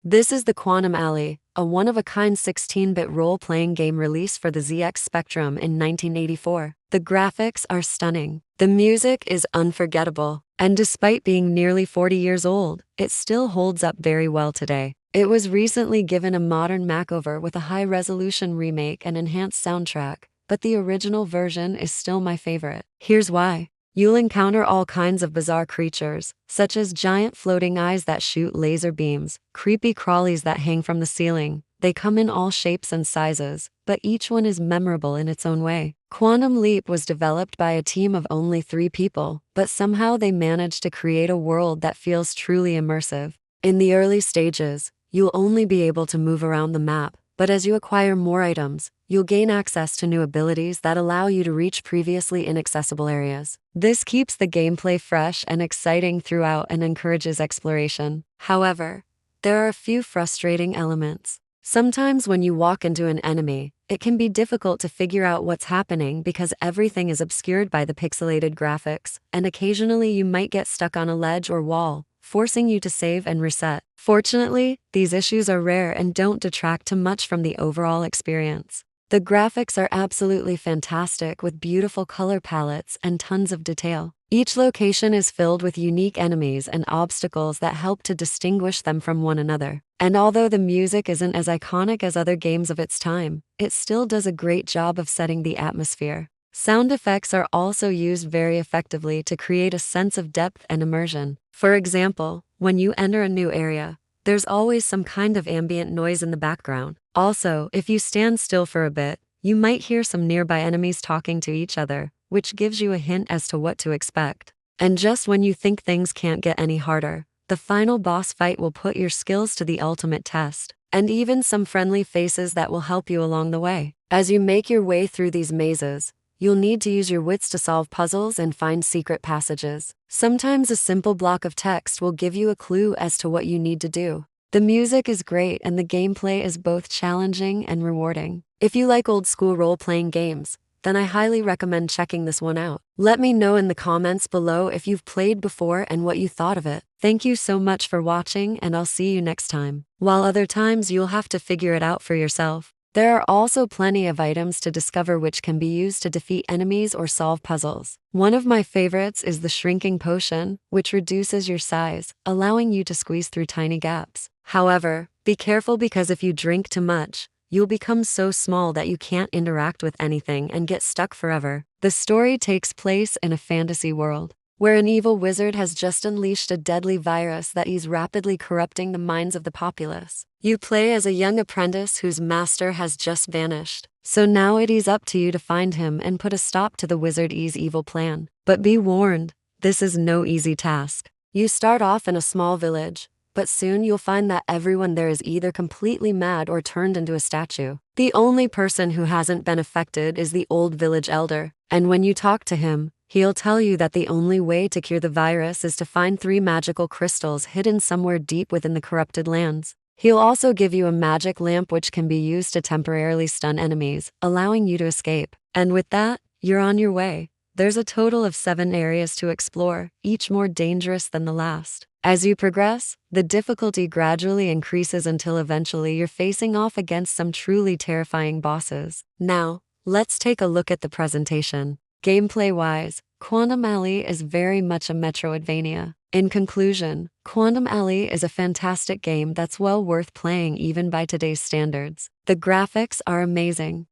This is the Quantum Alley, a one-of-a-kind 16-bit role-playing game released for the ZX Spectrum in 1984. The graphics are stunning. The music is unforgettable. And despite being nearly 40 years old, it still holds up very well today. It was recently given a modern makeover with a high-resolution remake and enhanced soundtrack, but the original version is still my favorite. Here's why. You'll encounter all kinds of bizarre creatures, such as giant floating eyes that shoot laser beams, creepy crawlies that hang from the ceiling. They come in all shapes and sizes, but each one is memorable in its own way. Quantum Leap was developed by a team of only 3 people, but somehow they managed to create a world that feels truly immersive. In the early stages, you'll only be able to move around the map, but as you acquire more items, you'll gain access to new abilities that allow you to reach previously inaccessible areas. This keeps the gameplay fresh and exciting throughout and encourages exploration. However, there are a few frustrating elements. Sometimes when you walk into an enemy, it can be difficult to figure out what's happening because everything is obscured by the pixelated graphics, and occasionally you might get stuck on a ledge or wall, forcing you to save and reset. Fortunately, these issues are rare and don't detract too much from the overall experience. The graphics are absolutely fantastic with beautiful color palettes and tons of detail. Each location is filled with unique enemies and obstacles that help to distinguish them from one another. And although the music isn't as iconic as other games of its time, it still does a great job of setting the atmosphere. Sound effects are also used very effectively to create a sense of depth and immersion. For example, when you enter a new area, there's always some kind of ambient noise in the background. Also, if you stand still for a bit, you might hear some nearby enemies talking to each other, which gives you a hint as to what to expect. And just when you think things can't get any harder, the final boss fight will put your skills to the ultimate test, and even some friendly faces that will help you along the way. As you make your way through these mazes, you'll need to use your wits to solve puzzles and find secret passages. Sometimes a simple block of text will give you a clue as to what you need to do. The music is great and the gameplay is both challenging and rewarding. If you like old-school role-playing games, then I highly recommend checking this one out. Let me know in the comments below if you've played before and what you thought of it. Thank you so much for watching, and I'll see you next time. While other times you'll have to figure it out for yourself. There are also plenty of items to discover which can be used to defeat enemies or solve puzzles. One of my favorites is the shrinking potion, which reduces your size, allowing you to squeeze through tiny gaps. However, be careful because if you drink too much, you'll become so small that you can't interact with anything and get stuck forever. The story takes place in a fantasy world, where an evil wizard has just unleashed a deadly virus that is rapidly corrupting the minds of the populace. You play as a young apprentice whose master has just vanished. So now it is up to you to find him and put a stop to the wizard's evil plan. But be warned, this is no easy task. You start off in a small village, but soon you'll find that everyone there is either completely mad or turned into a statue. The only person who hasn't been affected is the old village elder, and when you talk to him, he'll tell you that the only way to cure the virus is to find 3 magical crystals hidden somewhere deep within the corrupted lands. He'll also give you a magic lamp which can be used to temporarily stun enemies, allowing you to escape. And with that, you're on your way. There's a total of 7 areas to explore, each more dangerous than the last. As you progress, the difficulty gradually increases until eventually you're facing off against some truly terrifying bosses. Now, let's take a look at the presentation. Gameplay-wise, Quantum Alley is very much a Metroidvania. In conclusion, Quantum Alley is a fantastic game that's well worth playing even by today's standards. The graphics are amazing.